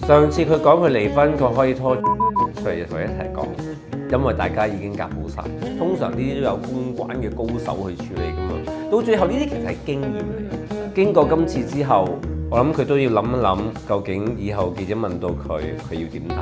上次佢講佢離婚，佢可以拖出嚟同佢一齊講，因為大家已經夾好晒。通常呢啲都有公關嘅高手去處理噶嘛。到最後呢啲其實係經驗嚟。經過今次之後，我諗佢都要諗一諗，究竟以後記者問到佢，佢要點答？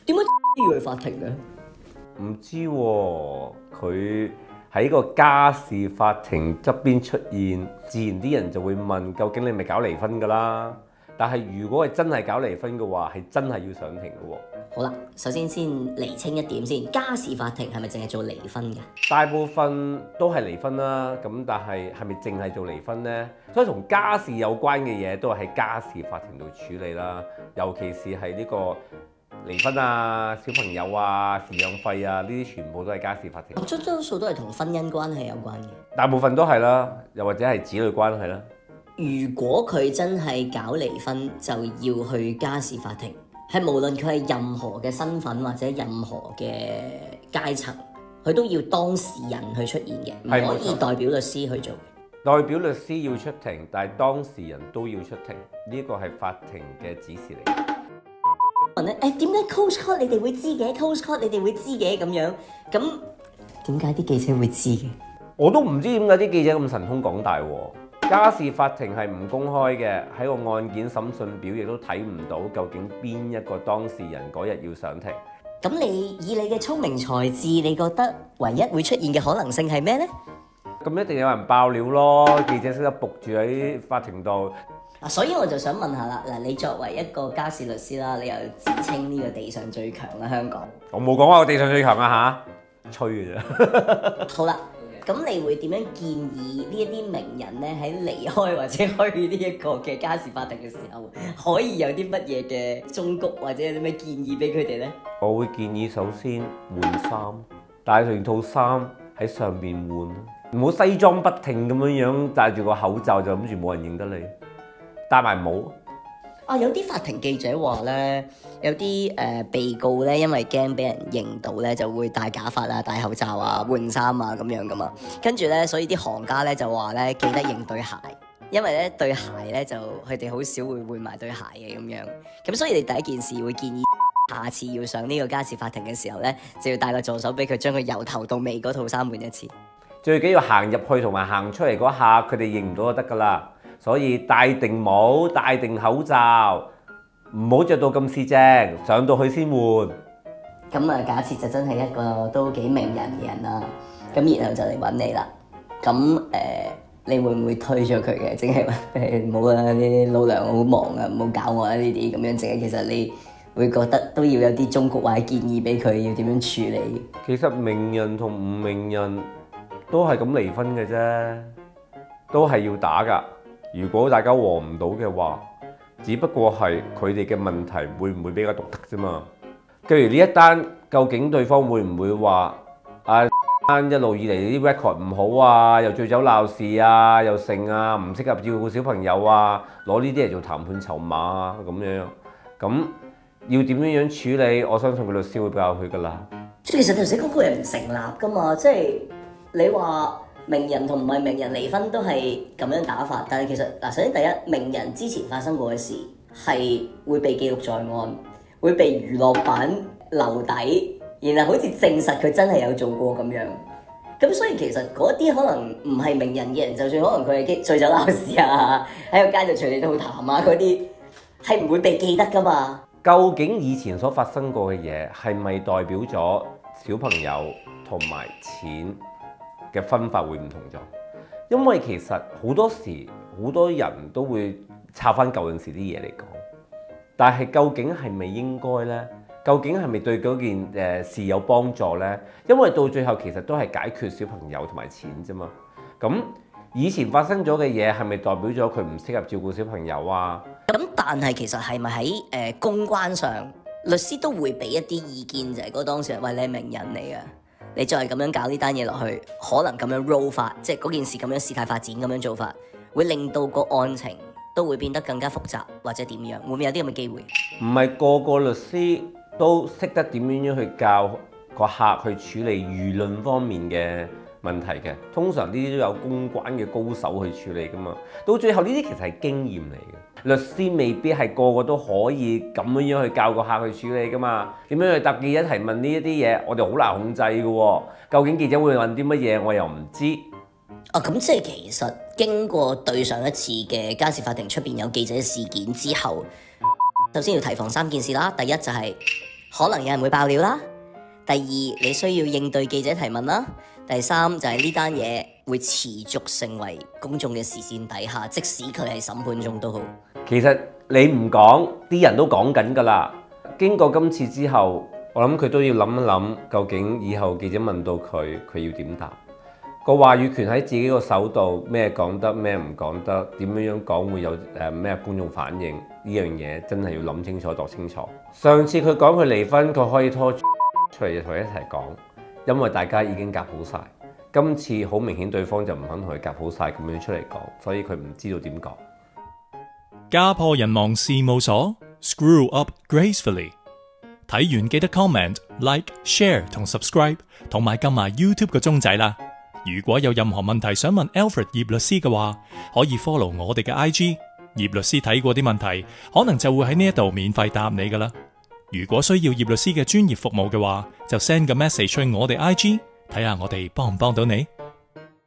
點解要去法庭嘅？唔知喎，佢喺個家事法庭側邊出現，自然啲人就會問：究竟你咪搞離婚㗎啦？但係如果係真係搞離婚嘅話，係真係要上庭嘅喎。好啦，首先釐清一點先，家事法庭係咪淨係做離婚嘅？大部分都係離婚啦，咁但係係咪淨係做離婚呢？所以同家事有關嘅嘢都係喺家事法庭度處理啦，尤其是係呢個離婚啊、小朋友啊、贍養費啊，呢啲全部都係家事法庭。多數都係同婚姻關係有關嘅。大部分都係啦，又或者係子女關係啦。如果佢真係搞離婚，就要去家事法庭，係無論佢係任何嘅身份或者任何嘅階層，佢都要當事人去出現嘅，唔可以代表律師去做。代表律師要出庭，但係當事人都要出庭，呢個係法庭嘅指示嚟。問咧，點解 close court 你哋會知嘅？close court 你哋會知嘅咁樣，咁點解啲記者會知嘅？我都唔知點解啲記者咁神通廣大喎。家事法庭係唔公開嘅，喺個案件審訊表亦都睇唔到究竟邊一個當事人嗰日要上庭。咁以你嘅聰明才智，你覺得唯一會出現嘅可能性係咩呢？咁一定有人爆料咯，記者識得伏住喺法庭度。所以我就想問下啦，嗱，你作為一個家事律師啦，你又自稱呢個地上最強啦，香港。我冇講話我地上最強啊嚇，吹嘅啫。好啦。咁你會點樣建議呢一啲名人咧喺離開或者去呢一個嘅家事法庭嘅時候，可以有啲乜嘢嘅忠告或者有啲咩建議俾佢哋咧？我會建議首先換衫，帶上套衫喺上邊換，唔好西裝筆挺咁樣戴住個口罩就諗住冇人認得你，戴埋帽。有啲法庭記者話咧，有啲被告咧，因為驚俾人認到咧，就會戴假髮啊、戴口罩啊、換衫啊咁樣噶嘛。跟住咧，所以啲行家咧就話咧，記得認對鞋，因為咧對鞋咧就佢哋好少會換埋對鞋嘅咁樣。咁所以你第一件事會建議，下次要上呢個家事法庭嘅時候咧，就要帶個助手俾佢將佢由頭到尾嗰套衫換一次。最緊要行入去同埋行出嚟嗰下，佢哋認唔到就得噶啦。所以戴定帽、戴定口罩，唔好着到咁四正，上到去先換。咁啊，假設就真係一個都幾名人嘅人啦，咁然後就嚟揾你啦。咁你會唔會推咗佢嘅？淨係話唔好啦，啲老娘好忙啊，唔好搞我啊呢啲咁樣。淨係其實你會覺得都要有啲忠告或者建議俾佢，要點樣處理？其實名人同唔名人都係咁離婚嘅啫，都係要打㗎。如果大家和唔到嘅話，只不過係佢哋嘅問題會唔會比較獨特啫嘛？譬如呢一單，究竟對方會唔會話一路以嚟啲 record 唔好啊，又醉酒鬧事啊，又剩啊，唔適合照顧小朋友啊，攞呢啲嚟做談判籌碼啊咁樣，咁要點樣處理？我相信個律師會教佢噶啦。其實頭先嗰個係唔成立噶嘛，即係你話。名人同唔係名人離婚都係咁樣打法，但係其實首先第一，名人之前發生過嘅事係會被記錄在案，會被娛樂版留底，然後好似證實佢真係有做過咁樣。咁所以其實嗰啲可能唔係名人嘅人，就算可能佢係醉酒鬧事啊，喺個街度隨地吐痰啊嗰啲，係唔會被記得噶嘛。究竟以前所發生過嘅嘢係咪代表咗小朋友同埋錢嘅分法會唔同咗？因為其實好多時好多人都會抄翻舊陣時啲嘢嚟講，但係究竟係咪應該呢？究竟係咪對嗰件事有幫助呢？因為到最後其實都係解決小朋友同埋錢啫嘛。咁以前發生咗嘅嘢係咪代表咗佢唔適合照顧小朋友啊？咁但係其實係咪喺公關上，律師都會俾一啲意見，就係嗰當事人，喂，你係名人嚟嘅。你再係咁樣搞呢單嘢落去，可能咁樣 roll 法，即係嗰件事咁樣事態發展咁樣做法，會令到個案情都會變得更加複雜，或者點樣？會唔會有啲咁嘅機會？唔係個個律師都識得點樣去教個客去處理輿論方面嘅問題嘅。通常呢啲都有公關嘅高手去處理噶嘛。到最後呢啲其實係經驗嚟嘅，律師未必係個個都可以咁樣去教個客去處理噶嘛。點樣去答記者提問呢一啲嘢，我哋好難控制嘅喎。究竟記者會問啲乜嘢，我又唔知。咁即係其實經過對上一次嘅家事法庭出邊有記者事件之後，首先要提防3件事啦。第一就係可能有人會爆料啦。第二，你需要應對記者提問啦。第三就係呢單嘢會持續成為公眾嘅視線底下，即使佢係審判中都好。其實你唔講，啲人都講緊㗎啦。經過今次之後，我諗佢都要諗一諗，究竟以後記者問到佢，佢要點答？個話語權喺自己個手度，咩講得，咩唔講得，點樣講會有咩觀眾反應？呢樣嘢真係要諗清楚，度清楚。上次佢講佢離婚，佢可以拖出嚟同佢一齊講，因為大家已經夾好晒。今次好明顯對方就唔肯同佢夾好晒咁樣出嚟講，所以佢唔知道點講。家破人亡事務所 Screw Up Gracefully。睇完記得 comment、like、share 同 subscribe， 同埋撳埋 YouTube 個鐘仔啦。如果有任何問題想問 Alfred 葉律師嘅話，可以 follow 我哋嘅 IG， 葉律師睇過啲問題，可能就會喺呢一度免費答你噶啦。如果需要葉律師嘅專業服務嘅話，就 send 個 message 去我哋 IG， 睇下我哋幫唔幫到你。